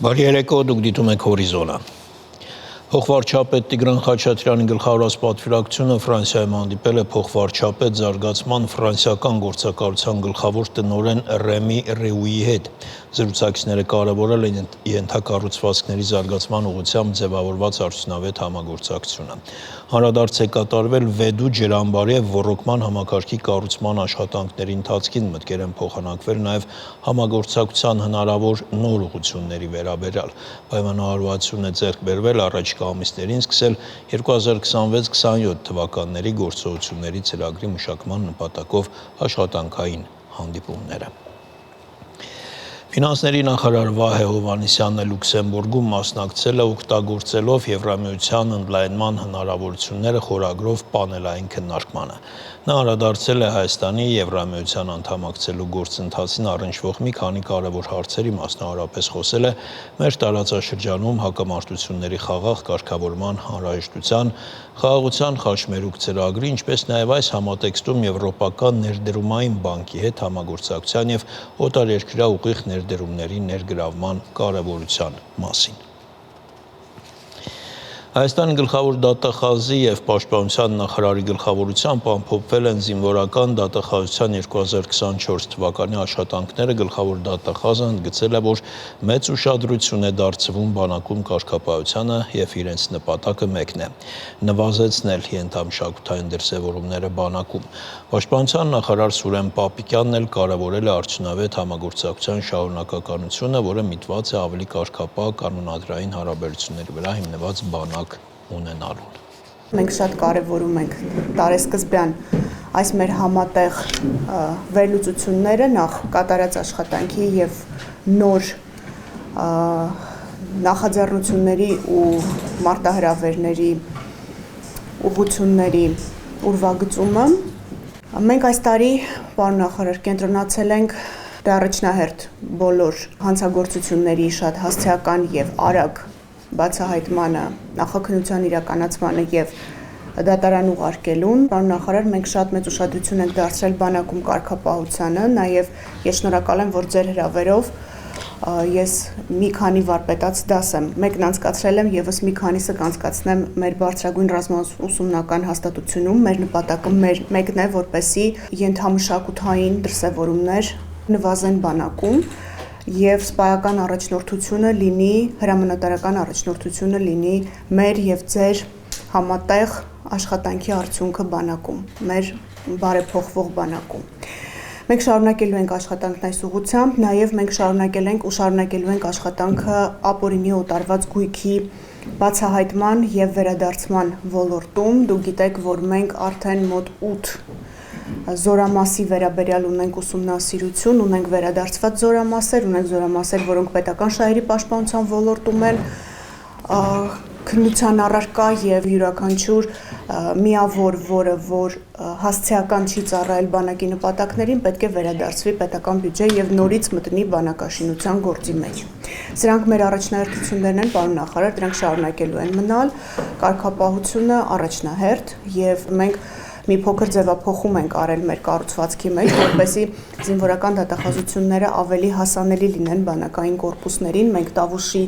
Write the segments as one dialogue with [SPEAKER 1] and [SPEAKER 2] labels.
[SPEAKER 1] Բարի երեկո, դուք դիտում եք Հորիզոնը։ Փոխվարչապետ Տիգրան Խաչատրյանի գլխավորած պատվիրակությունը Ֆրանսիայում հանդիպել է փոխվարչապետ զարգացման ֆրանսիական գործակալության գլխավոր տնօրեն Ռեմի Ռեուի հետ։ Զրուցակիցները կարևորել են ենթակառուցվածքների զարգացման ուղղությամբ ձևավորված արդյունավետ համագործակցությունը։ Հանրադարձ է կատարվել Վեդու ջրամբարի և ոռոգման համակարգի կառուցման աշխատանքների ընթացքին մտքեր են փոխանակվել նաև համագործակցության հնարավոր նոր ուղղությունների վերաբերյալ։ Պայմանավորվածություն է ձեռք բերվել առաջիկա ամիսներին սկսել 2026-27 թվականների գործողությունների ծրագրի մշակման նպատակով աշխատանքային հանդիպումները։ Ֆինանսների նախարար Վահե Հովհաննիսյանն Լյուքսեմբուրգում մասնակցել է օգտագործելով Եվրամիության ընդլայնման հնարավորությունները խորագրով պանելային քննարկմանը։ Նա անդրադարձել է Հայաստանի Եվրամիության անդամակցելու գործընթացին առնչվող մի քանի կարևոր հարցերի, մասնավորապես խոսել է մեր տարածաշրջանում հակամարտությունների խաղաղ կարգավորման անհրաժեշտության, խաղաղության խաչմերուկ ծրագրի, ինչպես նաև այս համատեքստում Եվրոպական ներդրումային բանկի հետ համագործակցության և օտարերկրյա ուղիղ ներդրումների ներգրավման կարևորության մասին։ Հայաստանի գլխավոր դատախազի և պաշտպանության նախարարի գլխավորությամբ ամփոփվել են զինվորական դատախազության 2024 թվականի աշխատանքները։ Գլխավոր դատախազը ընդգծել է, որ մեծ ուշադրություն է դարձվում բանակում կարգապահությանը և իրենց նպատակը մեկն է՝ նվազեցնել ենթամշակութային դրսևորումները բանակում։ Պաշտպանության նախարար Սուրեն Պապիկյանն էլ կարևորել է արդյունավետ համագործակցության շարունակականությունը, որը միտված է ավելի կարգապահ կանոնադրային հարաբերությունների վրա հիմնված բանակ ունենալուն։
[SPEAKER 2] Մենք շատ կարևորում ենք տարեսկզբյան այս մեր համատեղ վերլուծությունները նախ կատարած աշխատանքի և նոր նախաձեռնությունների ու մարտահրավերների ուղղությունների ուրվագծումը։ Մենք այս տարի, պարոն նախարար, կենտրոնացել ենք առաջնահերթ բոլոր հանցագործությունների շատ հասցեական և արագ բացահայտմանը, նախաքննության իրականացմանը և դատարան ուղարկելուն։ Պարոն նախարար, մենք շատ մեծ ուշադրություն ենք դարձրել բանակում կարգապահությանը, նաև ես շնորհակալ եմ, որ ձեր հրավերով ես մի քանի վարպետաց դաս եմ մեկն անցկացրել եմ, ևս մի քանիսը կանցկացնեմ մեր բարձրագույն ռազմաուսումնական հաստատությունում։ Մեր նպատակը մեկն է, որպեսզի ենթամշակութային դրսևորումներ նվազեն բանակում և սպայական առաջնորդությունը լինի, հրամանատարական առաջնորդությունը լինի մեր և ձեր համատեղ աշխատանքի արդյունքը բանակում, մեր բարեփոխվող բանակում։ Մենք շարունակելու ենք աշխատանքն այս ուղղությամբ, նաև մենք շարունակելու ենք աշխատանքը ապօրինի օտարված գույքի բացահայտման և վերադարձման ոլորտում։ Դուք գիտեք, որ մենք արդեն մոտ 8 զորամասի վերաբերյալ ունենք ուսումնասիրություն, ունենք վերադարձված զորամասեր, ունենք զորամասեր, որոնք պետական շահերի պաշտպանության ոլորտում են քննության առարկա և յուրաքանչյուր միավոր, որ հասցեական չի ծառայել բանակի նպատակներին, պետք է վերադարձվի պետական բյուջե և նորից մտնի բանակաշինության գործի մեջ։ Սրանք մեր առաջնահերթություններն են, պարոն նախարար, դրանք շարունակելու են մնալ, կարգապահությունը առաջնահերթ և մենք մի փոքր ձևափոխում ենք արել մեր կառուցվածքի մեջ, որպեսզի զինվորական դատախազությունները ավելի հասանելի լինեն բանակային կորպուսներին։ Մենք Տավուշի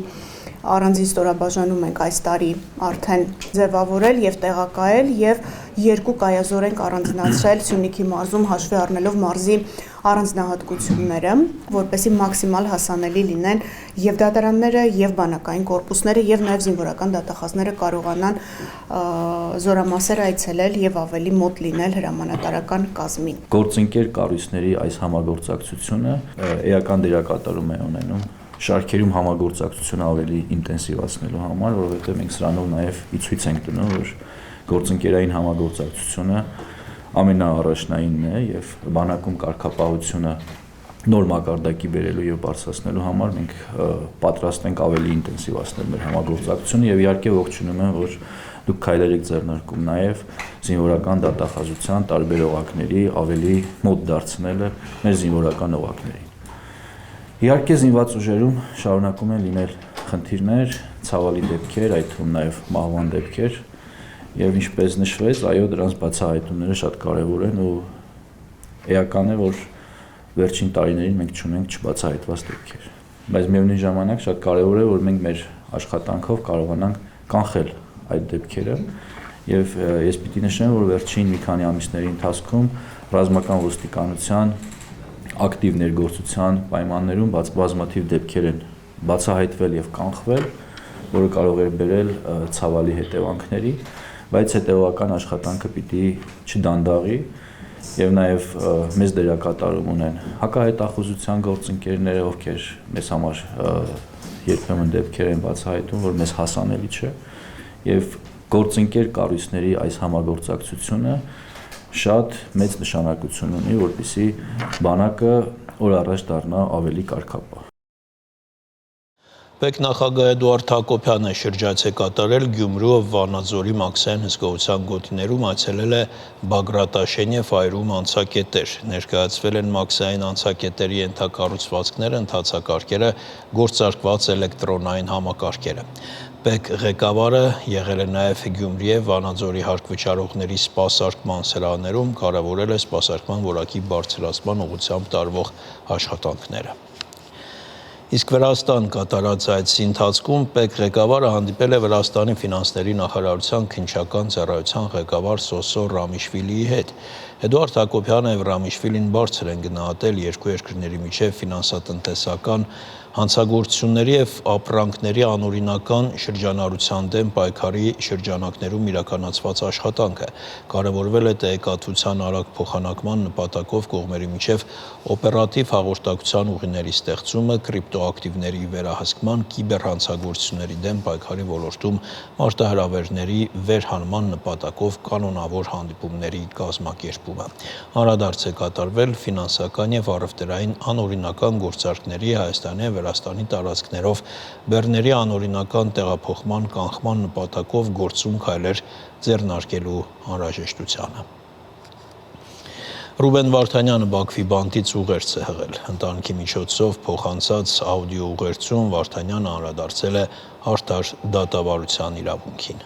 [SPEAKER 2] առանձին ստորաբաժանում ենք այս տարի արդեն ձևավորել և տեղակայել և 2 կայազոր ենք առանձնացրել Սյունիքի մարզում, հաշվի առնելով մարզի առանձնահատկությունները, որպեսզի մաքսիմալ հասանելի լինեն և դատարանները, և բանակային կորպուսները, և նաև զինվորական դատախազները կարողանան զորամասեր այցելել և ավելի մոտ լինել հրամանատարական կազմին։
[SPEAKER 3] Գործընկեր կառույցների այս համագործակցությունը էական դերակատարում է ունենում շարքերում համագործակցությունը ավելի ինտենսիվացնելու համար, որովհետև մենք սրանով նաև ցույց ենք տնում, որ գործընկերային համագործակցությունը ամենաառաջնայինն է և բանակում կարգապահությունը նոր մակարդակի բերելու և բարձրացնելու համար մենք պատրաստ ենք ավելի ինտենսիվացնել մեր համագործակցությունը եւ իհարկե ողջունում եմ, որ դուք քայլեր եք ձեռնարկում նաև զինվորական դատախազության տարբեր օղակների ավելի մոտ դարձնելը մեր զինվորական օղակներին։ Իհարկե զինված ուժերում շարունակում են լինել խնդիրներ, ցավալի դեպքեր, այդ թվում նաև մահվան դեպքեր, եւ ինչպես նշվեց, այո, դրանց բացահայտումները շատ կարեւոր են ու էական է, որ վերջին տարիներին մենք չունենք չբացահայտված դեպքեր։ Բայց միևնույն ժամանակ շատ կարևոր է, որ մենք մեր աշխատանքով կարողանանք կանխել այդ դեպքերը եւ ես պիտի նշեմ, որ վերջին մի քանի ամիսների ընթացքում ռազմական ոստիկանության ակտիվ ներգործության պայմաններում բազմաթիվ դեպքեր են բացահայտվել եւ կանխվել, որը կարող է բերել ցավալի հետևանքների, բայց հետեւական աշխատանքը պիտի չդանդաղի եւ նաեւ մեծ դերակատարում ունեն հակահետախուզության գործընկերները, ովքեր մեզ համար երբեմն դեպքեր են բացահայտում, որ մեզ հասանելի չէ եւ գործընկեր կառույցների այս համագործակցությունը շատ մեծ նշանակություն ունի, որպեսզի բանակը օր առաջ դառնա ավելի կարգապահ։
[SPEAKER 1] Պետնախագահ Էդուարդ Հակոբյանը շրջայց է կատարել Գյումրու ու Վանաձորի Մաքսային հսկողության գոտիներում, այցելել է Բագրատաշեն եւ այրում անցակետեր։ Ներկայացվել են Մաքսային անցակետերի ենթակառուցվածքները, ընթացակարգերը, գործարկված էլեկտրոնային համակարգերը։ ՊԵԿ ղեկավարը եղել է նաև Գյումրի եւ Վանաձորի հարկվճարողների սպասարկման սրահներում, կարևորել է սպասարկման որակի բարձրացման ուղղությամբ տարվող աշխատանքները։ Իսկ Վրաստան կատարած այցի ընթացքում ՊԵԿ ղեկավարը հանդիպել է Վրաստանի ֆինանսների նախարարության քննչական ծառայության ղեկավար Սոսո Ռամիշվիլիի հետ։ Էդուարդ Հակոբյանը եւ Ռամիշվիլին բարձր են գնահատել երկու երկրների միջև ֆինանսատնտեսական հանցագործությունների եւ ապրանքների անօրինական շրջանառության դեմ պայքարի շրջանակներում իրականացված աշխատանքը։ Կարևորվել է տեղեկատվության արագ փոխանակման նպատակով կողմերի միջև օպերատիվ հաղորդակցության ուղիների ստեղծումը, կրիպտոակտիվների վերահսկման, կիբերհանցագործությունների դեմ պայքարի ոլորտում մարտահրավերների վերհանման նպատակով կանոնավոր հանդիպումների կազմակերպումը։ Անդրադարձ է կատարվել ֆինանսական եւ առևտրային անօրինական գործարքների Հայաստանի եւ Վրաստանի տարածքներով բեռների անօրինական տեղափոխման կանխման նպատակով գործում քայլեր ձեռնարկելու անհրաժեշտությանը։ Ռուբեն Վարդանյանը Բաքվի բանտից ուղերձ է հղել։ Ընտանիքի միջոցով փոխանցած աուդիո ուղերձում Վարդանյանը անդրադարձել է արդար դատավարության իրավունքին։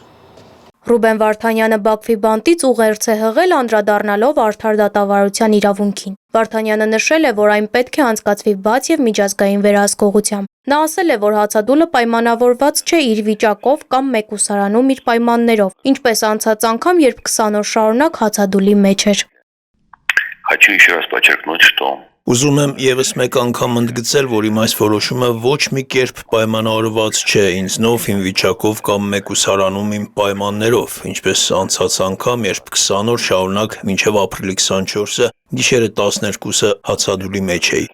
[SPEAKER 4] Ռուբեն Վարդանյանը Բաքվի բանտից ուղերձ է հղել, անդրադառնալով արդար դատավարության իրավունքին։ Վարդանյանը նշել է, որ այն պետք է անցկացվի բաց եւ միջազգային վերահսկողությամբ։ Նա ասել է, որ հացադուլը պայմանավորված չէ իր վիճակով կամ մեկուսարանում իր պայմաններով, ինչպես անցած անգամ, երբ 20 օր շարունակ հացադուլի մեջ էր։
[SPEAKER 5] Хочу еще раз подчеркнуть, что
[SPEAKER 1] Ուզում եմ եւս մեկ անգամ ընդգծել, որ իմ այս որոշումը ոչ մի կերպ պայմանավորված չէ ինձնով, իմ վիճակով կամ մեկուսարանում իմ պայմաններով, ինչպես անցած անգամ, երբ 20 օր շարունակ մինչև ապրիլի 24-ը գիշերը 12-ը հացադուլի մեջ էի։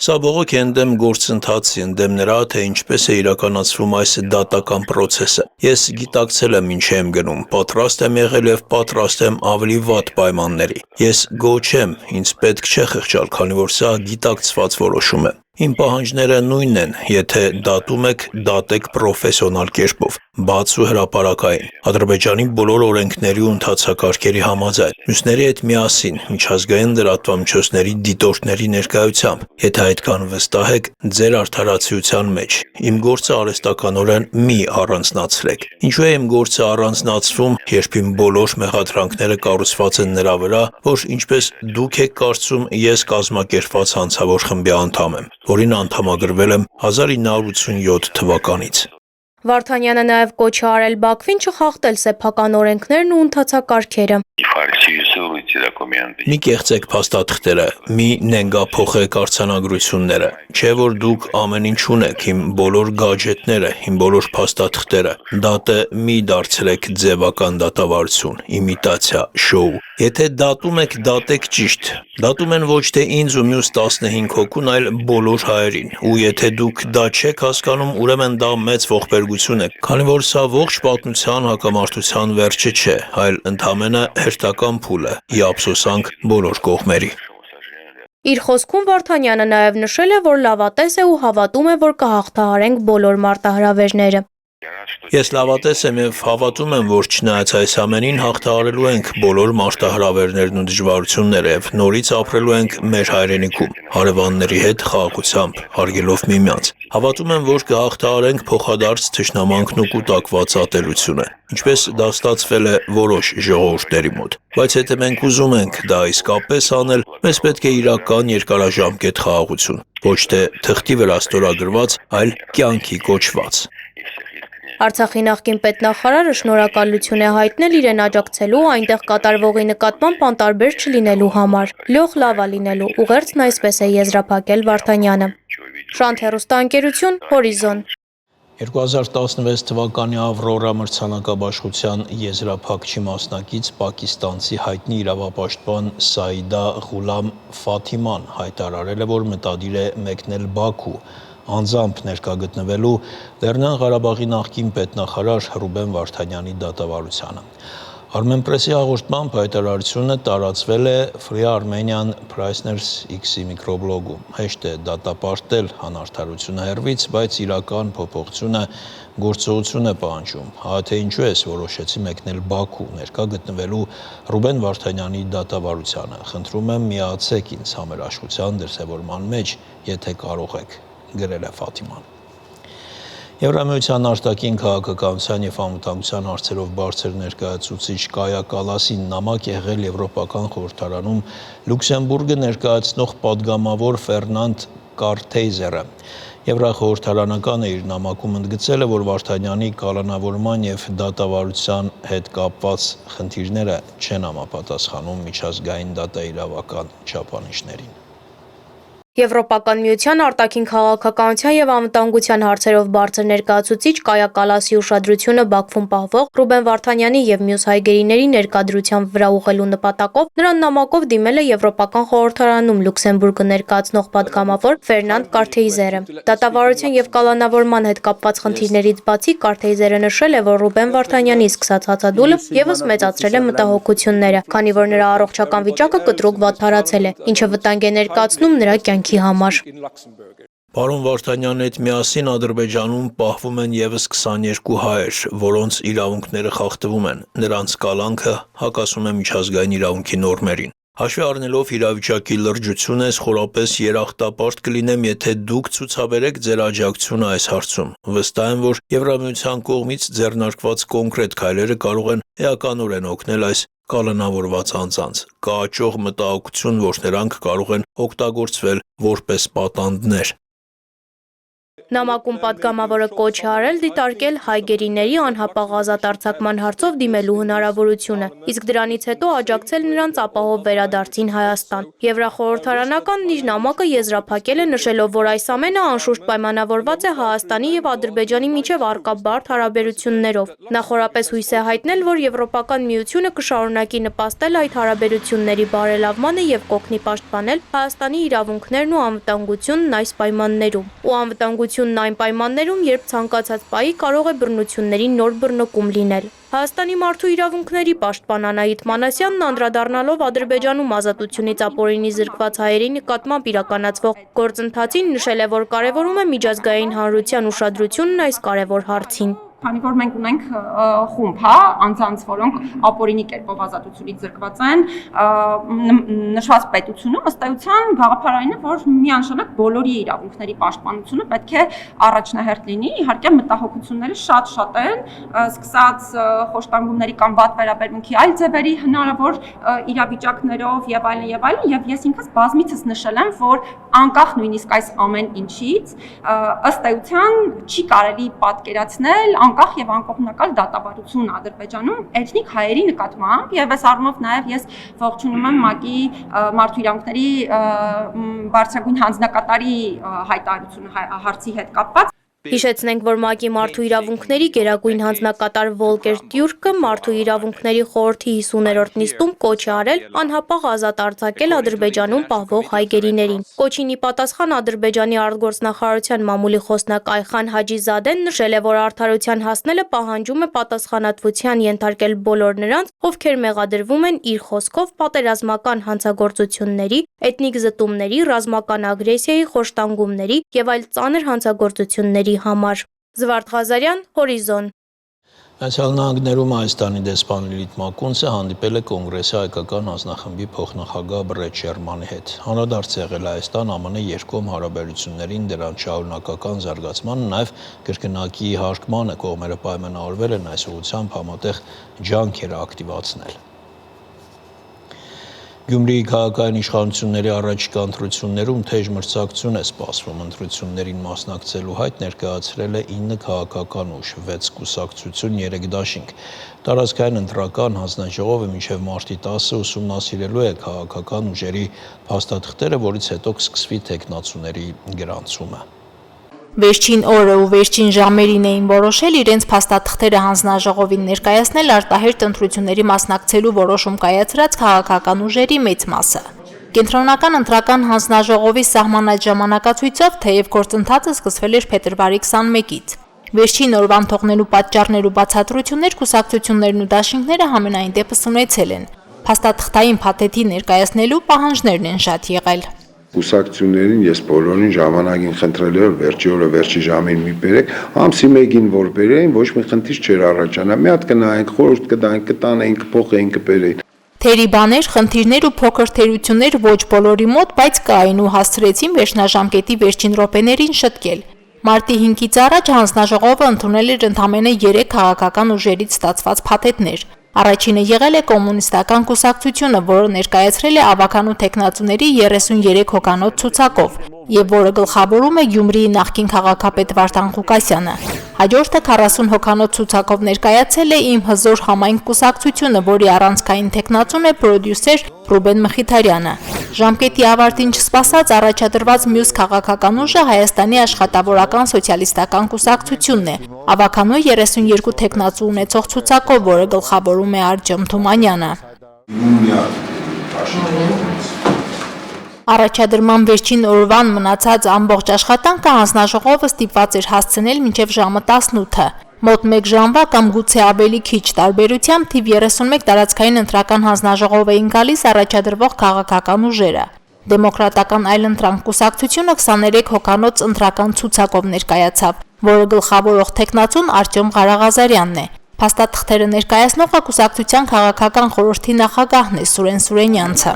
[SPEAKER 1] Սա բողոք է ընդդեմ գործընթացի, ընդդեմ նրա, թե ինչպես է իրականացվում այս դատական պրոցեսը։ Ես գիտակցել եմ ինչ եմ գնում, պատրաստ եմ եղել եւ պատրաստ եմ ավելի վատ պայմանների։ Ես գոչ եմ, ինձ պետք չէ խղճալ, քանի որ սա գիտակցված որոշում է։ Իմ պահանջները նույնն են, եթե դատում եք, դատեք պրոֆեսիոնալ կերպով, բաց ու հրապարակային, Ադրբեջանի բոլոր օրենքների ու ընթացակարգերի համաձայն, մյուսների հետ միասին, միջազգային լրատվամիջոցների դիտորդների ներկայությամբ, եթե այդքան վստահ եք ձեր արդարացիության մեջ, իմ գործը արհեստականորեն մի առանձնացրեք։ Ինչու է իմ գործը առանձնացվում, երբ իմ բոլոր մեղադրանքները կառուցված են նրա վրա, որ ինչպես դուք եք կարծում, ես կազմակերպված հանցավոր խմբի անդամ եմ, որին անդամագրվել եմ 1987 թվականից։
[SPEAKER 4] Վարդանյանը նաև կոչ է արել Բաքվին չխախտել սեփական օրենքներն ու ընթացակարգերը։
[SPEAKER 1] Մի կեղծեք փաստաթղթերը, մի նենգափոխեք արձանագրությունները, չէ որ դուք ամեն ինչ ունեք, իմ բոլոր գաջետները, իմ բոլոր փաստաթղթերը, դատը մի դարձրեք ձևական դատավարություն, իմիտացիա, շոու։ Եթե դատում եք, դատեք ճիշտ։ Դատում են ոչ թե ինձ ու մյուս 15 հոգուն, այլ բոլոր հայերին։ Ու եթե դուք դա չեք հասկանում, ուրեմն դա մեծ ողբերգություն է, քանի որ սա ողջ պատմության հակամարտության վերջը չէ, այլ ընդամենը հերթական փուլը՝ ի ափսոսանք բոլոր կողմերի։
[SPEAKER 4] Իր խոսքում Վարդանյանը նաև նշել է, որ լավատես է ու հավատում է, որ կհաղթահարենք բոլոր մարտահրավերները։
[SPEAKER 1] Ես լավատես եմ եւ հավատում եմ, որ չնայած այս ամենին հաղթահարելու ենք բոլոր մարտահրավերներն ու դժվարությունները եւ նորից ապրելու ենք մեր հայրենիքում, հարևանների հետ խաղաղությամբ, հարգելով միմյանց։ Հավատում եմ, որ կհաղթահարենք փոխադարձ թշնամանքն ու կուտակված ատելությունը, ինչպես դա ստացվել է որոշ ժողովուրդների մոտ։ Բայց եթե մենք ուզում ենք դա իսկապես անել, մեզ պետք է իրական երկարաժամկետ խաղաղություն, ոչ թե թղթի վրա ստորագրված, այլ կյանքի կոչված։
[SPEAKER 4] Արցախի նախկին պետնախարարը շնորհակալություն է հայտնել իրեն աջակցելու այնտեղ կատարվողի նկատմամբ անտարբեր չլինելու համար։ Լյոխ լավա լինելու, ուղերձն այսպես է եզրափակել Վարդանյանը։ Շանթ հեռուստաընկերություն, Հորիզոն։
[SPEAKER 1] 2016 թվականի Ավրորա մրցանակաբաշխության եզրափակչի մասնակից պակիստանցի հայտնի իրավապաշտպան Սաիդա Ղուլամ Ֆաթիման հայտարարել է, որ մտադիր է մեկնել Բաքու, անձամբ ներկա գտնվելու Լեռնային Ղարաբաղի նախկին պետնախարար Ռուբեն Վարդանյանի դատավարությանը։ Armenpress-ի հաղորդմամբ հայտարարությունը տարածվել է Free Armenian Prisoners X-ի միկրոբլոգում։ Հեշտ է դատապարտել անարդարությունը հեռվից, բայց իրական փոփոխությունը գործողություն է պահանջում։ Հա թե ինչու ես որոշեցի մեկնել Բաքու, ներկա գտնվելու Ռուբեն Վարդանյանի դատավարությանը։ Խնդրում եմ միացեք ինձ համերաշխության դրսևորման մեջ, եթե կարող եք, գրել է Ֆաթիման։ Եվրամիության արտաքին քաղաքականության եւ անվտանգության հարցերով բարձր ներկայացուցիչ Կայա Կալասին նամակ եղել Եվրոպական խորհրդարանում Լյուքսեմբուրգը ներկայացնող падգամավոր Ֆերնանդ Կարթեյզերը։ Եվրախորհրդարանականը իր նամակում ընդգծել է, որ Վարդանյանի կալանավորման եւ դատավարության հետ կապված խնդիրները չեն համապատասխանում միջազգային դատաիրավական չափանիշներին։
[SPEAKER 4] Եվրոպական միության արտաքին քաղաքականության եւ անվտանգության հարցերով բարձր ներկայացուցիչ Կայա Կալասի ուշադրությունը Բաքվում պահվող Ռուբեն Վարդանյանի եւ մյուս հայգերիների ներկայությամբ վրա ուղղելու նպատակով նրան նամակով դիմել է Եվրոպական խորհրդարանում Լյուքսեմբուրգը ներկայացնող падգամավոր Ֆերնանդ Կարթեյզերը։ Դատավարության եւ կալանավորման հետ կապված խնդիրներից բացի Կարթեյզերը նշել է, որ Ռուբեն Վարդանյանի սկսած հացադուլը եւս մեծացրել է մտահոգությունները, քանի որ նրա առողջական վիճակը կտրուկ վատթարացել է, ինչը վտանգ է ներկայացնում նրա համար։
[SPEAKER 1] Պարոն Վարդանյանի հետ միասին Ադրբեջանում պահվում են եւս 22 հայեր, որոնց իրավունքները խախտվում են։ Նրանց կալանքը հակասում է միջազգային իրավունքի նորմերին։ Հաշվի առնելով իրավիճակի լրջությունը, խորապես երախտապարտ կլինեմ, եթե դուք ցուցաբերեք ձեր աջակցությունը այս հարցում։ Վստահ եմ, որ Եվրամիության կողմից ձեռնարկված կոնկրետ քայլերը կարող են էականորեն օգնել այս կալանավորված անձանց։ Կա աճող մտահոգություն, որ նրանք կարող են օգտագործվել որպես պատանդներ։
[SPEAKER 4] Նամակում падգամավորը կոչ է արել դիտարկել հայգերիների անհապաղ ազատ արձակման հարցով դիմելու հնարավորությունը, իսկ դրանից հետո աջակցել նրանց ապահով վերադարձին Հայաստան։ Եվրախորհրդարանականն իր նամակը եզրափակել է նշելով, որ այս ամենը անշուշտ պայմանավորված է Հայաստանի եւ Ադրբեջանի միջև առկա բարդ հարաբերություններով։ Նախորապես հույս է հայտնել, որ Եվրոպական միությունը կշարունակի նպաստել այդ հարաբերությունների բարելավմանը եւ կօգնի պաշտպանել Հայաստանի իրավունքներն ու անվտանգությունն այս պայմաններում։ Ու անվտանգությունն այն պայմաններում, երբ ցանկացած պահի կարող է բռնությունների նոր բռնկում լինել։ Հայաստանի մարդու իրավունքների պաշտպան Անահիտ Մանասյանն անդրադառնալով Ադրբեջանում ազատությունից ապօրինի զրկված հայերի նկատմամբ իրականացվող գործընթացին նշել է, որ կարևորում է միջազգային հանրության ուշադրությունն այս կարևոր հարցին։
[SPEAKER 6] Քանի որ մենք ունենք խումբ, հա, անձանց, որոնք ապօրինի կերպով ազատությունից զրկված են, նշված պետությունում ըստ էության գաղափարային է, որ միանշանակ բոլորի իրավունքների պաշտպանությունը պետք է առաջնահերթ լինի, իհարկե մտահոգությունները շատ են, սկսած խոշտանգումների կամ վատ վերաբերմունքի այլ ձևերի հնարավոր իրավիճակներով եւ այլն, եւ ես ինքս բազմիցս նշել եմ, որ անկախ նույնիսկ այս ամեն ինչից ըստ էության չի կարելի պատկերացնել անկախ եւ անկողմնակալ դատավարություն Ադրբեջանում էթնիկ հայերի նկատմամբ եւ այս առումով նաեւ ես ողջունում եմ ՄԱԿ-ի մարդու իրավունքների բարձրագույն հանձնակատարի հայտարարությունը հարցի հետ կապված։
[SPEAKER 4] Հիշեցնենք, որ ՄԱԿ-ի մարդու իրավունքների գերագույն հանձնակատար Վոլկեր Տյուրկը մարդու իրավունքների խորհրդի 50-րդ նիստում կոչ է արել անհապաղ ազատ արձակել Ադրբեջանում պահվող հայգերիներին։ Կոչին ի պատասխան Ադրբեջանի արտգործնախարարության մամուլի խոսնակ Այխան Հաջիզադեն նշել է, որ արդարության հասնելը պահանջում է պատասխանատվության ենթարկել բոլոր նրանց, ովքեր մեղադրվում են իր խոսքով պատերազմական հանցագործությունների, էթնիկ զտումների, ռազմական ագրեսիայի, խոշտանգումների եւ այլ ծանր հանցագործությունների համար։ Զվարթ Ղազարյան, Հորիզոն։
[SPEAKER 1] Այսօր նահանգներում Հայաստանի դեսպան Լիլիթ Մակունցը հանդիպել է կոնգրեսի հայկական հանձնախմբի փոխնախագահ Բրետ Շերմանի հետ։ Հանրադարձ եղել Հայաստան-ԱՄՆ երկկողմ հարաբերություններին դրանց շարունակական զարգացմանը, նաև կրկնակի հարկմանը կողմերը պայմանավորվել են այս ուղղությամբ համատեղ ջանքեր ակտիվացնել։ Գյումրիի քաղաքային իշխանությունների առաջիկա ընտրություններում թեժ մրցակցություն է սպասվում։ Ընտրություններին մասնակցելու հայտ ներկայացրել է 9 քաղաքական ուժ, 6 կուսակցություն, 3 դաշինք։ Տարածքային ընտրական հանձնաժողովը մինչև մարտի 10-ը ուսումնասիրելու է քաղաքական ուժերի փաստաթղթերը, որից հետո կսկսվի թեկնածուների գրանցումը։
[SPEAKER 7] Վերջին օրը ու վերջին ժամերին էին որոշել իրենց փաստաթղթերը հանձնաժողովին ներկայացնել արտահերթ ընտրությունների մասնակցելու որոշում կայացրած քաղաքական ուժերի մեծ մասը։ Կենտրոնական ընտրական հանձնաժողովի սահմանած ժամանակացույցով թեև գործընթացը սկսվել էր փետրվարի 21-ից։ Վերջին օրվան թողնելու պատճառներ ու բացատրություններ կուսակցություններն ու դաշինքները համենայն դեպս ունեցել են։ Փաստաթղթային փաթեթի ներկայացնելու պահանջներն են շատ եղել։
[SPEAKER 8] Կուսակցություններին ես բոլորին ժամանակին խնդրել եմ վերջի օրը վերջի ժամին մի բերեք, ամսի 1-ին որ բերեին, ոչ մի խնդիր չէր առաջանա։ Մի հատ գնայինք, խորհուրդ կտայինք, կտանեինք, կփոխեինք, կբերեին։
[SPEAKER 7] Թերի բաներ, խնդիրներ ու փոքր թերություններ ոչ բոլորի մոտ, բայց կային ու հասցրեցին վերջնաժամկետի վերջին րոպեներին շտկել։ Մարտի 5-ից առաջ հանձնաժողովը ընդունել էր ընդամենը 3 քաղաքական ուժերից ստացված փաթեթներ։ Առաջինը եղել է կոմունիստական կուսակցությունը, որը ներկայացրել է ավականու թեկնածուների 33 հոգանոց ցուցակով եւ որը գլխավորում է Գյումրիի նախկին քաղաքապետ Վարդան Ղուկասյանը։ Հաջորդը 40 հոգանոց ցուցակով ներկայացել է Իմ հզոր համայնք կուսակցությունը, որի առանցքային թեկնածուն է պրոդյուսեր Ռուբեն Մխիթարյանը։ Ժամկետի ավարտին չսպասած առաջադրված մյուս քաղաքական ուժը Հայաստանի աշխատավորական սոցիալիստական կուսակցությունն է, ավականու 32 թեկնածու ունեցող ցուցակով, որը գլխավորում է Արտյոմ Թումանյանը։ Առաջադրման վերջին օրվան մնացած ամբողջ աշխատանքը հանձնաժողովը ստիպված էր հասցնել մինչև ժամը 18-ը։ Մոտ 1 ժամվա կամ գուցե ավելի քիչ տարբերությամբ թիվ 31 տարածքային ընտրական հանձնաժողով էին գալիս առաջադրվող քաղաքական ուժերը։ Դեմոկրատական այլընտրանք կուսակցությունը 23 հոգանոց ընտրական ցուցակով ներկայացավ, որը գլխավորող թեկնածուն Արտյոմ Ղարաղազարյանն է։ Փաստաթղթերը ներկայացնողը կուսակցության քաղաքական խորհրդի նախագահն է Սուրեն Սուրենյանցը։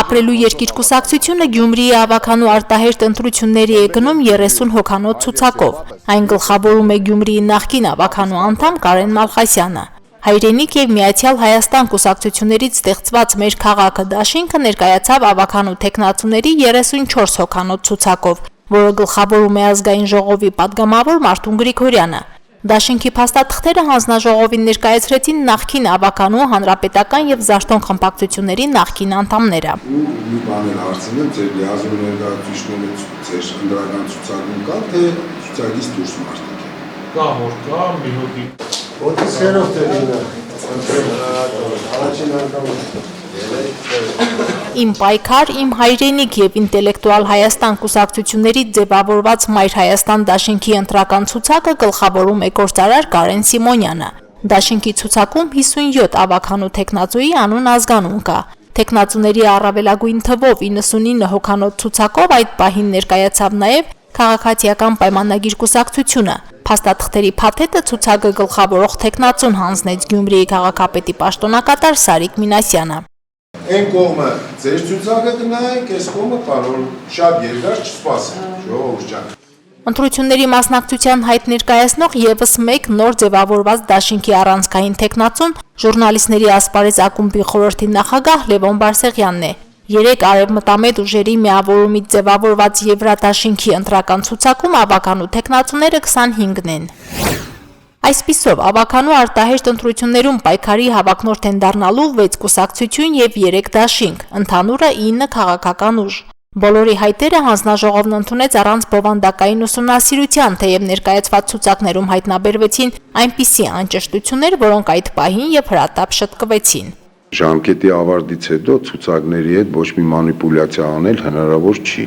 [SPEAKER 7] Ապրելու երկիր կուսակցությունը Գյումրիի ավականու արտահերթ ընտրությունների է գնում 30 հոգանոց ցուցակով։ Այն գլխավորում է Գյումրիի նախկին ավականու անդամ Կարեն Մալխասյանը։ Հայրենիք եւ Միացյալ Հայաստան կուսակցություններից ստեղծված մեր քաղաքը դաշինքը ներկայացավ ավականու թեկնածուների 34 հոգանոց ցուցակով, որը գլխավորում է ազգային ժողովի падգամավոր Մարտուն Գրիգորյանը։ Դաշինքի փաստաթղթերը հանձնաժողովին ներկայացրեցին նախկին ավականու, հանրապետական եւ Զարթոն խմբակցությունների նախկին անդամները։
[SPEAKER 8] Մի բան էլ հարցնեմ, ձեր լիազոր ներկայացուցիչները ձեր ընդրական ցուցակում կա, թե ցուցակից դուրս մարդիկ են։
[SPEAKER 9] Կա, որ կա, մի հոգի։
[SPEAKER 8] Ոտից հերով թե լինա։ Առաջին անգամ
[SPEAKER 7] Իմ պայքար, իմ հայրենիք եւ ինտելեկտուալ Հայաստան կուսակցությունների ձևավորված Մայր Հայաստան դաշինքի ընտրական ցուցակը գլխավորում է գործարար Կարեն Սիմոնյանը։ Դաշինքի ցուցակում 57 ավականու թեկնածուի անուն ազգանուն կա։ Թեկնածուների առավելագույն թվով 99 հոգանոց ցուցակով այդ պահին ներկայացավ նաեւ քաղաքացիական պայմանագիր կուսակցությունը։ Փաստաթղթերի փաթեթը ցուցակը գլխավորող թեկնածուն հանձնեց Գյումրիի քաղաքապետի պաշտոնակատար Սարիկ Մինասյանը։
[SPEAKER 8] Այն կողմը ձեր ցուցակը գնայինք, այս կողմը պարոն շատ երկար չսպասենք, ժողովուրդ ջան։
[SPEAKER 7] Ընտրությունների մասնակցության հայտ ներկայացնող եւս մեկ նոր ձևավորված դաշինքի առանցքային թեկնածուն ժուրնալիստների ասպարեզ ակումբի խորհրդի նախագահ Լևոն Բարսեղյանն է։ 3 արևմտամետ ուժերի միավորումից ձևավորված Եվրադաշինքի ընտրական ցուցակում ավականու թեկնածուները 25-ն են։ Այսպիսով, ավականու արտահերթ ընտրություններում պայքարի հավակնորդ են դառնալու 6 կուսակցություն եւ 3 դաշինք, ընդհանուրը 9 քաղաքական ուժ։ Բոլորի հայտերը հանձնաժողովն ընդունեց առանց բովանդակային ուսումնասիրության, թեև ներկայացված ցուցակներում հայտնաբերվեցին այնպիսի անճշտություններ, որոնք այդ պահին եւ հրատապ շտկվեցին։
[SPEAKER 8] Ժամկետի ավարտից հետո ցուցակների հետ ոչ մի մանիպուլյացիա անել հնարավոր չի։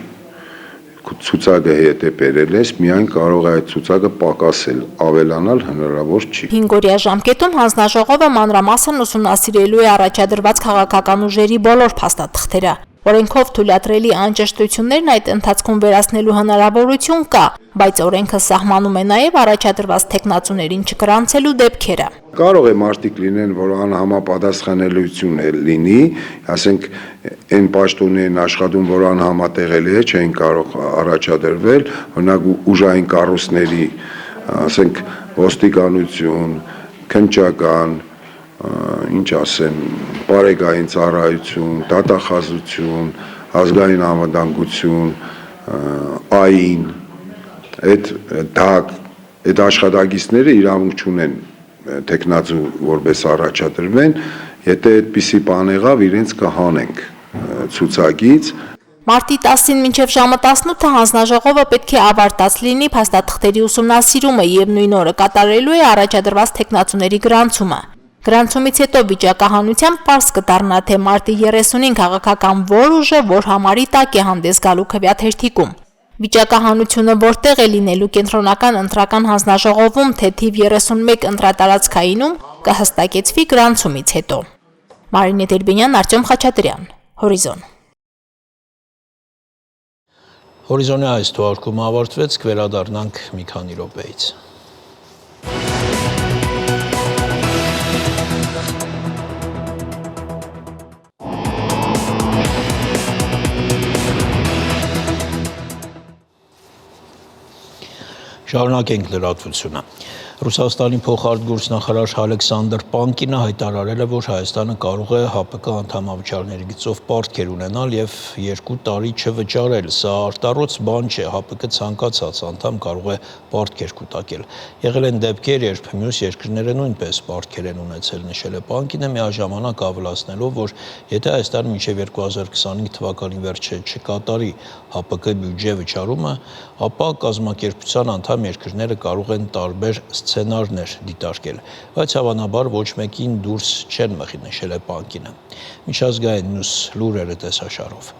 [SPEAKER 8] ցուցակը հետ է բերել ես, միայն կարող է այդ ցուցակը պակասել, ավելանալ հնարավոր չի։
[SPEAKER 7] 5 օրյա ժամկետում հանձնաժողովը մանրամասն ուսումնասիրելու է առաջադրված քաղաքական ուժերի բոլոր փաստաթղթերը։ Օրենքով թույլատրելի անճշտություններն այդ ընթացքում վերացնելու հնարավորություն կա, բայց օրենքը սահմանում է նաև առաջադրված թեկնածուներին չգրանցելու դեպքերը։
[SPEAKER 8] Կարող է մարդիկ լինեն, որ անհամապատասխանելիություն լինի, ասենք այն պաշտոնին աշխատում, որ անհամատեղելի է, չեն կարող առաջադրվել, օրինակ ուժային կառույցների, ասենք ոստիկանություն, քննչական, ինչ ասեմ, բարեկային ծառայություն, դատախազություն, ազգային անվտանգություն, այն, այդ աշխատակիցները իրավունք չունեն տեխնացու որպես առաջադրվեն, եթե այդպիսի բան եղավ, իրենց կհանենք ցուցակից։
[SPEAKER 7] Մարտի 10-ին մինչև ժամը 18-ը հանձնաժողովը պետք է ավարտած լինի փաստաթղթերի ուսումնասիրումը եւ նույն օրը կատարելու է առաջադրված թեկնածուների գրանցումը։ Գրանցումից հետո վիճակահանությամբ պարզ կդառնա, թե մարտի 30-ին քաղաքական որ ուժը որ համարի տակ է հանդես գալու քվեաթերթիկում։ Վիճակահանությունը որտեղ է լինելու կենտրոնական ընտրական հանձնաժողովում, թե թիվ 31 ընտրատարածքայինում կհստակեցվի գրանցումից հետո։ Մարինե Տերբենյան, Արտյոմ Խաչատրյան, Հորիզոն։
[SPEAKER 1] Հորիզոնի այս թողարկումը ավարտվեց, կվերադառնանք մի քանի րոպեից։ Շարունակենք լրատվությունը։ Ռուսաստանի փոխարտգործնախարար Ալեքսանդր Պանկինը հայտարարել է, որ Հայաստանը կարող է ՀԱՊԿ անդամավճարների գծով պարտքեր ունենալ եւ 2 տարի չվճարել։ Սա արտառոց բան չէ, ՀԱՊԿ ցանկացած անդամ կարող է պարտքեր կուտակել։ Եղել են դեպքեր, երբ մյուս երկրները նույնպես պարտքեր են ունեցել, նշել է Պանկինը, միաժամանակ ավելացնելով, որ եթե Հայաստանը մինչև 2025 թվականի վերջը չկատարի ՀԱՊԿ բյուջե վճարումը, ապա կազմակերպության անդամ երկրները կարող են տարբեր սցենարներ դիտարկել, բայց հավանաբար ոչ մեկին դուրս չեն մղի, նշել է Պանկինը։ Միջազգային մյուս լուրերը տեսաշարով։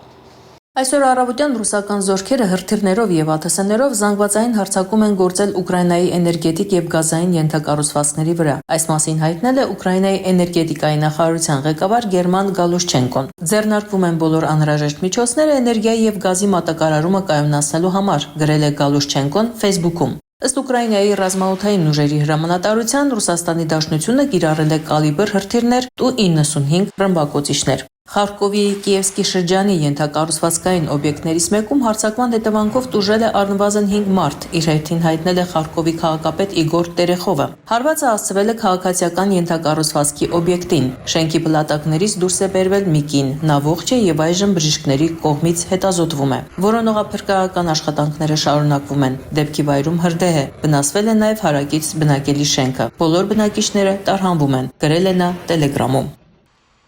[SPEAKER 10] Այսօր առավոտյան ռուսական զորքերը հրթիռներով եւ ԱԹՍ-ներով զանգվածային հարձակում են գործել Ուկրաինայի էներգետիկ եւ գազային ենթակառուցվածքների վրա։ Այս մասին հայտնել է Ուկրաինայի էներգետիկայի նախարարության ղեկավար Գերման Գալուշչենկոն։ Ձեռնարկվում են բոլոր անհրաժեշտ միջոցները էներգիայի եւ գազի մատակարարումը կայունացնելու համար, գրել է Գալուշչենկոն Facebook-ում։ Ըստ Ուկրաինայի ռազմաօդային ուժերի հրամանատարության Ռուսաստանի Դաշնությունը կիրառել է կալիբր հրթիռներ Tu-95 ռմբակոծիչներ։ Խարկովի Կիևսկի շրջանի ենթակառուցվածքային օբյեկտներից մեկում հարձակման հետևանքով տուժել է առնվազն 5 մարդ, իր հերթին հայտնել է Խարկովի քաղաքապետ Իգոր Տերեխովը։ Հարվածը հասցվել է քաղաքացիական ենթակառուցվածքի օբյեկտին։ Շենքի փլատակներից դուրս է բերվել մի կին, նա ողջ է եւ այժմ բժիշկների կողմից հետազոտվում է։ Որոնողափրկարարական աշխատանքները շարունակվում են։ Դեպքի վայրում հրդեհ է, վնասվել է նաեւ հարակից բնակելի շենքը։ Բոլոր բնակիչները տարհանվում են, գրել է նա Տելեգրամում։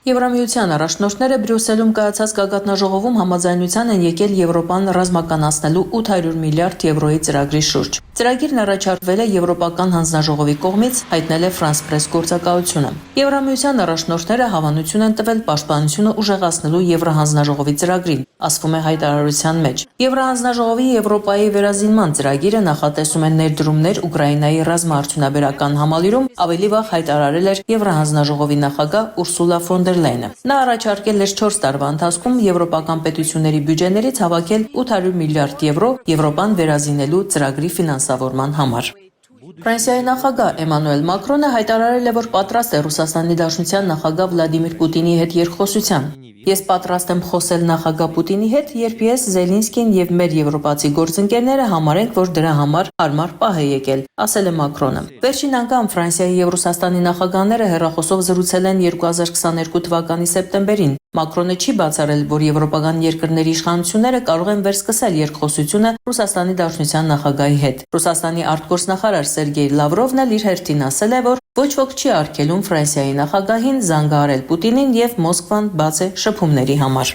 [SPEAKER 10] Եվրամիության առաջնորդները Բրյուսելում կայացած գագաթնաժողովում համաձայնության են եկել Եվրոպան ռազմականացնելու 800 միլիարդ եվրոյի ծրագրի շուրջ։ Ծրագիրն առաջարկվել է Եվրոպական հանձնաժողովի կողմից, հայտնել է France Press գործակալությունը։ Եվրամիության առաջնորդները հավանություն են տվել պաշտպանությունը ուժեղացնելու Եվրահանձնաժողովի ծրագրին, ասվում է հայտարարության մեջ։ Եվրահանձնաժողովի Եվրոպայի վերազինման ծրագիրը նախատեսում է ներդրումներ Ուկրաինայի ռազմաարդյունաբերական համալիրում, ավելի վաղ հայտարարել էր Եվրահանձնաժողովի նախագահ Ուրսուլա ֆոն դեր Լայենը։ Նա առաջարկել էր 4 տարվա ընթացքում եվրոպական պետությունների բյուջեներից հավաքել 800 միլիարդ եվրո Եվրոպան վերազինելու ծրագրի ֆինանսավորման համար։ Ֆրանսիայի նախագահ Էմանուել Մակրոնը հայտարարել է, որ պատրաստ է Ռուսաստանի Դաշնության նախագահ Վլադիմիր Պուտինի հետ երկխոսության։ Ես պատրաստ եմ խոսել նախագահ Պուտինի հետ, երբ ես, Զելինսկին եւ մեր եվրոպացի գործընկերները համարենք, որ դրա համար հարմար պահ է եկել, ասել է Մակրոնը։ Վերջին անգամ Ֆրանսիայի եւ Ռուսաստանի նախագահները հեռախոսով զրուցել են 2022 թվականի սեպտեմբերին։ Մակրոնը չի բացառել, որ եվրոպական երկրների իշխանությունները կարող են վերսկսել երկխոսությունը Ռուսաստանի Դաշնության նախագահի հետ։ Ռուսաստանի արտգործնախարար Սերգեյ Լավրովն էլ իր հերթին ասել է, որ ոչ ոք չի արգելում Ֆրանսիայի նախագահին զանգահարել Պուտինին եւ Մոսկվան բաց է շփումների համար։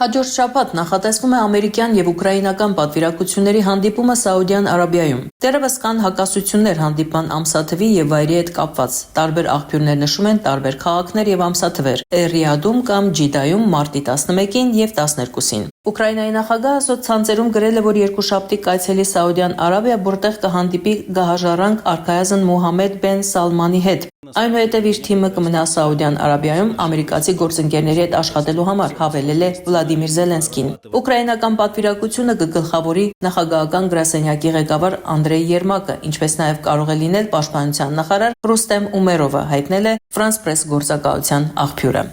[SPEAKER 10] Հաջորդ շաբաթ նախատեսվում է ամերիկյան եւ ուկրաինական պատվիրակությունների հանդիպումը Սաուդյան Արաբիայում։ Դեռևս կան հակասություններ հանդիպման ամսաթվի եւ վայրի հետ կապված։ Տարբեր աղբյուրներ նշում են տարբեր քաղաքներ եւ ամսաթվեր՝ Ռիադում կամ Ջիդայում մարտի 11-ին եւ 12-ին։ Ուկրաինայի նախագահը սոցցանցերում գրել է, որ երկուշաբթի կայցելի Սաուդյան Արաբիա, որտեղ կհանդիպի գահաժառանգ արքայազն Մոհամմեդ բեն Սալմանի հետ։ Այնուհետև իր թիմը կմնա Սաուդյան Արաբիայում ամերիկացի գործընկերների հետ աշխատելու համար, հավելել է Վլադիմիր Զելենսկին։ Ուկրաինական պատվիրակությունը կգլխավորի նախագահական գրասենյակի ղեկավար Անդրեյ Երմակը, ինչպես նաև կարող է լինել պաշտպանության նախարար Ռուստեմ Ումերովը, հայտնել է France Press գործակալության աղբյուրը։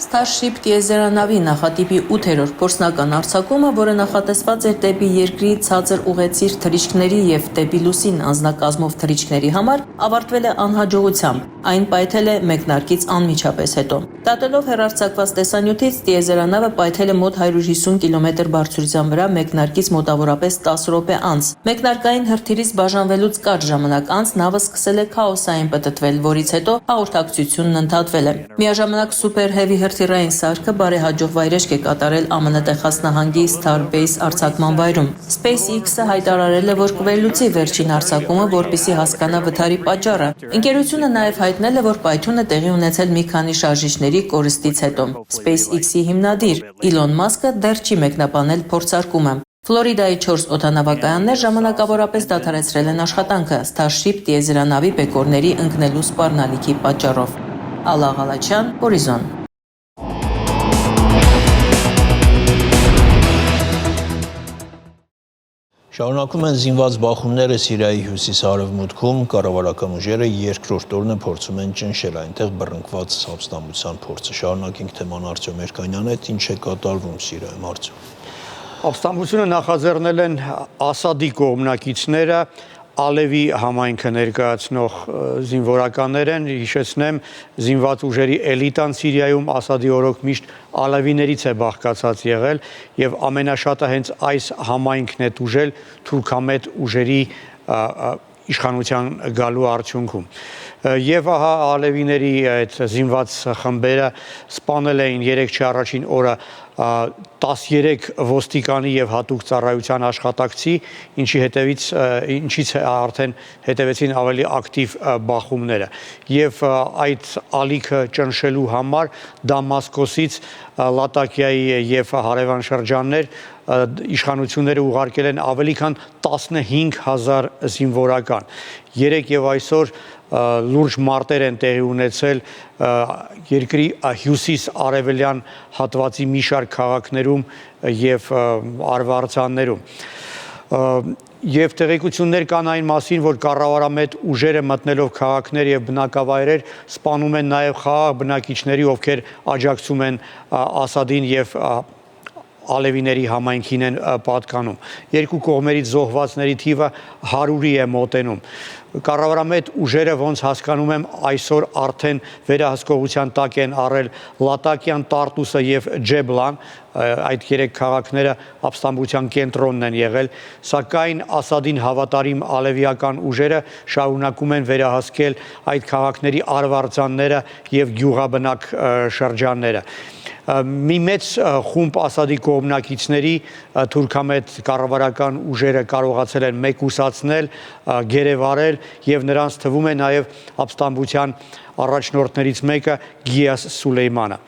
[SPEAKER 10] Starship տիեզերանավի նախատիպի 8-րդ փորձնական արձակումը, որը նախատեսված էր դեպի երկրի ցածր ուղեցիր թռիչքների եւ դեպի լուսին անձնակազմով թռիչքների համար, ավարտվել է անհաջողությամբ։ Այն պայթել է մեկնարկից անմիջապես հետո։ Դատելով հեռարձակված տեսանյութից, տիեզերանավը պայթել է մոտ 150 կմ բարձրության վրա մեկնարկից մոտավորապես 10 րոպե անց։ Մեկնարկային հրթիռից բաժանվելուց կարճ ժամանակ անց նավը սկսել է քաոսային պտտվել, որից հետո հաղորդակցությունն ընդհատվել է։ Միաժամանակ Super Heavy հրթիռային սարքը բարեհաջող վայրեջք է կատարել ԱՄՆ Տեխաս նահանգի Starbase արձակման վայրում։ SpaceX-ը հայտարարել է, որ կվերլուծի վերջին արձակումը, որպեսզի հասկանա վթարի պատճառը։ Ընկերությունը նաև հայտնել է, որ պայթյունը տեղի ունեցել մի քանի շարժիչների կորստից հետո։ SpaceX-ի հիմնադիր Իլոն Մասկը դեռ չի մեկնաբանել փորձարկումը։ Ֆլորիդայի 4 օդանավակայաններ ժամանակավորապես դադարեցրել են աշխատանքը Starship տիեզերանավի բեկորների ընկնելու սպառնալիքի պատճառով։ Ալա Ղալաչյան, Հորիզոն։
[SPEAKER 1] Շարունակում են զինված բախումները Սիրիայի հյուսիս-արևմուտքում, կառավարական ուժերը երկրորդ օրն է փորձում են ճնշել այնտեղ բռնկված ապստամբության փորձը։ Շարունակենք թեման Արտյոմ Երկանյանի հետ, ինչ է կատարվում Սիրիայում, Արտյոմ։
[SPEAKER 11] Ապստամբությունը նախաձեռնել են Ասադի կողմնակիցները, Ալևի համայնքը ներկայացնող զինվորականներ են, հիշեցնեմ, զինված ուժերի էլիտան Սիրիայում Ասադի օրոք միշտ ալևիներից է բաղկացած եղել եւ ամենաշատը հենց այս համայնքն է տուժել թուրքամետ ուժերի իշխանության գալու արդյունքում։ Եվ ահա ալևիների այդ զինված խմբերը սպանել էին 3-ի առաջին օրը 13 ոստիկանի եւ հատուկ ծառայության աշխատակցի, ինչից արդեն հետևեցին ավելի ակտիվ բախումները։ Եվ այդ ալիքը ճնշելու համար Դամասկոսից Լատակիայի եւ հարևան շրջաններ իշխանությունները ուղարկել են ավելի քան 15000 զինվորական։ Երեկ եւ այսօր լուրջ մարտեր են տեղի ունեցել երկրի հյուսիս-արևելյան հատվածի մի շարք քաղաքներում եւ արվարձաններում։ Եվ տեղեկություններ կան այն մասին, որ կառավարամետ ուժերը մտնելով քաղաքներ եւ բնակավայրեր սպանում են նաեւ խաղաղ բնակիչների, ովքեր աջակցում են Ասադին եւ ալևիների համայնքին են պատկանում։ Երկու կողմերից զոհվածների թիվը 100-ի է մոտենում։ Կառավարամետ ուժերը, ոնց հասկանում եմ, այսօր արդեն վերահսկողության տակ են առել Լատակիան, Տարտուսը եւ Ջեբլան, այդ 3 քաղաքները ապստամբության կենտրոնն են եղել, սակայն Ասադին հավատարիմ ալևիական ուժերը շարունակում են վերահսկել այդ քաղաքների արվարձանները եւ գյուղաբնակ շրջանները։ Մի մեծ խումբ Ասադի կողմնակիցների թուրքամետ կառավարական ուժերը կարողացել են մեկուսացնել, գերեվարել եւ նրանց թվում է նաեւ ապստամբության առաջնորդներից մեկը Գիաս Սուլեյմանը։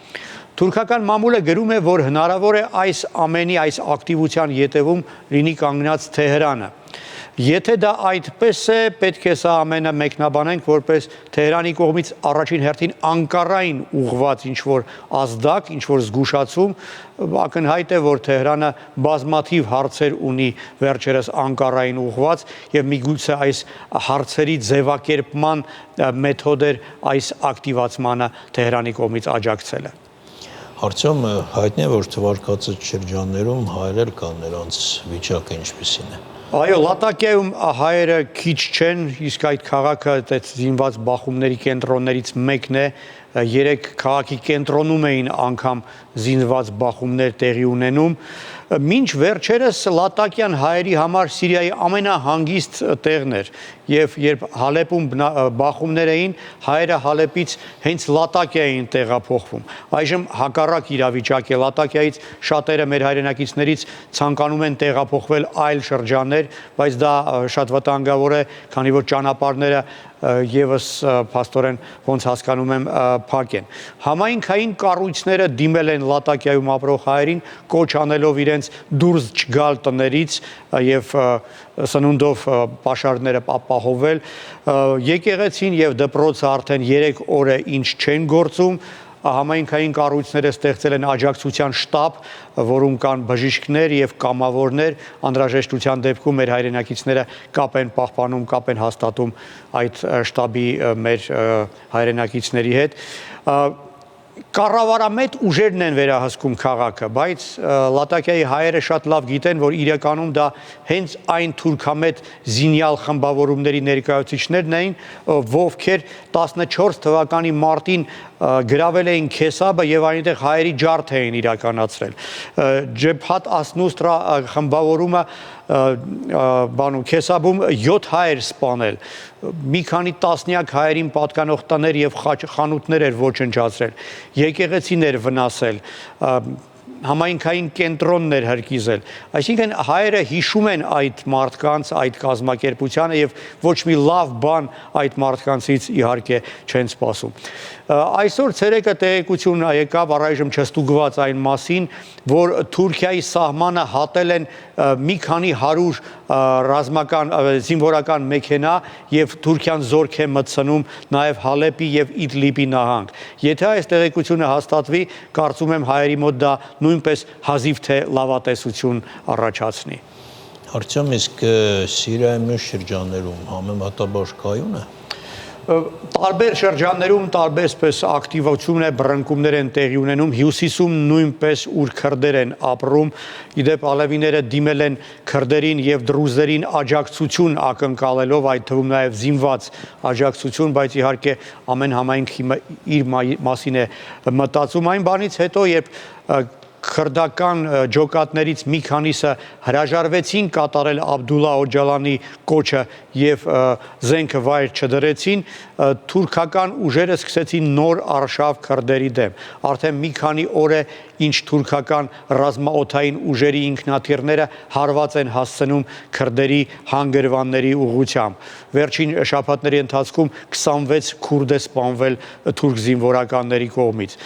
[SPEAKER 11] Թուրքական մամուլը գրում է, որ հնարավոր է այս ամենի, այս ակտիվության ետևում լինի կանգնած Թեհրանը։ Եթե դա այդպես է, պետք է սա ամենը մեկնաբանենք, որպես Թեհրանի կողմից առաջին հերթին Անկարային ուղղված ինչ-որ ազդակ, ինչ-որ զգուշացում, ակնհայտ է, որ Թեհրանը բազմաթիվ հարցեր ունի վերջերս Անկարային ուղղված եւ միգուցե այս հարցերի ձևակերպման մեթոդ էր այս ակտիվացմանը Թեհրանի կողմից աջակցելը։
[SPEAKER 1] Արտյոմ, հայտնի է, որ թվարկածը շրջաններում հայերեր կան, նրանց վիճակը ինչպիսին է։
[SPEAKER 11] Այո, Լատակիայում հայերը քիչ չեն, իսկ այդ քաղաքը այդ զինված բախումների կենտրոններից մեկն է, 3 քաղաքի կենտրոնում էին անգամ զինված բախումներ տեղի ունենում։ Մինչ վերջերս Լատակյան հայերի համար Սիրիայի ամենահանգիստ տեղն էր եւ երբ Հալեպում բախումներ էին, հայերը Հալեպից հենց Լատակիա էին տեղափոխվում։ Այժմ հակառակ իրավիճակ է, Լատակիայից շատերը մեր հայրենակիցներից ցանկանում են տեղափոխվել այլ շրջաններ, բայց դա շատ վտանգավոր է, քանի որ ճանապարհները եւս փաստորեն ոնց հասկանում եմ փակ են։ Համայնքային կառույցները դիմել են Լատակիայում ապրող հայերին, կոչ անելով իրենց դուրս չգալ տներից եւ սնունդով պաշարները ապահովել։ Եկեղեցին եւ դպրոցը արդեն 3 օր է ինչ չեն գործում։ Համայնքային կառույցները ստեղծել են աջակցության շտաբ, որում կան բժիշկներ եւ կամավորներ, անհրաժեշտության դեպքում մեր հայրենակիցները կապ են պահպանում, կապ են հաստատում այդ շտաբի մեր հայրենակիցների հետ։ Կառավարամետ ուժերն են վերահսկում քաղաքը, բայց Լատակիայի հայերը շատ լավ գիտեն, որ իրականում դա հենց այն թուրքամետ զինյալ խմբավորումների ներկայացուցիչներն էին, ովքեր 14 թվականի մարտին գրավել էին Քեսաբը եւ այնտեղ հայերի ջարդ էին իրականացրել։ Ջեփհատ Ասնուստրա խմբավորումը Քեսաբում 7 հայեր սպանել, մի քանի տասնյակ հայերին պատկանող տներ եւ խանութներ էր ոչնչացրել, եկեղեցիներ վնասել, համայնքային կենտրոններ հրկիզել։ Այսինքն հայերը հիշում են այդ մարդկանց, այդ կազմակերպությանը եւ ոչ մի լավ բան այդ մարդկանցից իհարկե չեն սպասում։ Այսօր ցերեկը տեղեկություն եկավ առայժմ չստուգված այն մասին, որ Թուրքիայի սահմանը հատել են մի քանի 100 ռազմական զինվորական մեքենա եւ Թուրքիան զորք է մտցնում նաեւ Հալեպի եւ Իդլիբի նահանգ։ Եթե այս տեղեկությունը հաստատվի, կարծում եմ հայերի մոտ դա նույնպես հազիվ թե լավատեսություն առաջացնի։
[SPEAKER 1] Արդյոք իսկ Սիրիայի մյուս շրջաններում համեմատաբար կայուն է։
[SPEAKER 11] Տարբեր շրջաններում տարբերպես ակտիվություն է, բռնկումներ են տեղի ունենում, հյուսիսում նույնպես ուր քրդեր են ապրում, իդեպ ալևիները դիմել են քրդերին եւ դրուզերին աջակցություն ակնկալելով, այդ թվում նաեւ զինված աջակցություն, բայց իհարկե ամեն համայնք իր մասին է մտածում այն բանից հետո, երբ քրդական ջոկատներից մի քանիսը հրաժարվեցին կատարել Աբդուլլա Օջալանի կոչը եւ զենքը վայր չդրեցին, թուրքական ուժերը սկսեցին նոր արշավ քրդերի դեմ։ Արդեն մի քանի օր է ինչ թուրքական ռազմաօդային ուժերի ինքնաթիռները հարված են հասցնում քրդերի հանգրվանների ուղղությամբ։ Վերջին շաբաթների ընթացքում 26 քուրդ է սպանվել թուրք զինվորականների կողմից։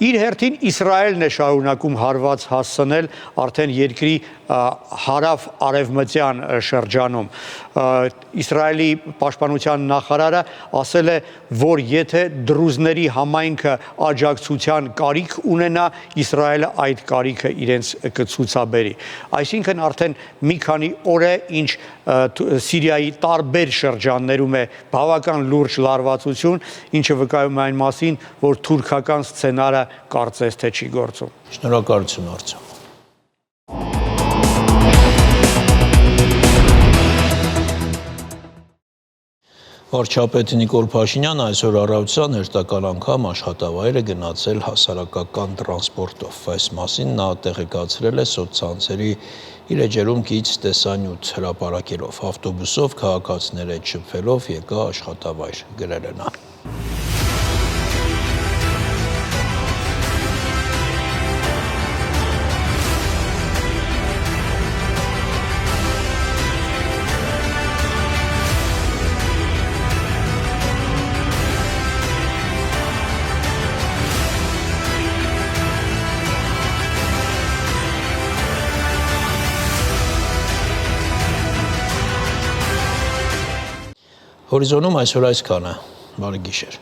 [SPEAKER 11] Իր հերթին Իսրայելն է շարունակում հարված հասցնել արդեն երկրի հարավ արևմտյան շրջանում։ Իսրայելի պաշտպանության նախարարը ասել է, որ եթե դրուզների համայնքը աջակցության կարիք ունենա, Իսրայելը այդ կարիքը իրենց կցուցաբերի։ Այսինքն արդեն մի քանի օր է, ինչ Սիրիայի տարբեր շրջաններում է բավական լուրջ լարվածություն, ինչը վկայում է այն մասին, որ թուրքական սցենարը կարծես թե չի գործում։
[SPEAKER 1] Շնորհակալություն Արցախ։ Վարչապետ Նիկոլ Փաշինյանը այսօր առավոտյան հերթական անգամ աշխատավայր է գնացել հասարակական տրանսպորտով։ Այս մասին նա տեղեկացրել է սոցցանցերի իր էջերում կից տեսանյութ հրապարակելով։ Ավտոբուսով քաղաքացիների հետ շփվելով եկա աշխատավայր, գրել է նա։ Հորիզոնում այսօր այսքանը, բարի գիշեր։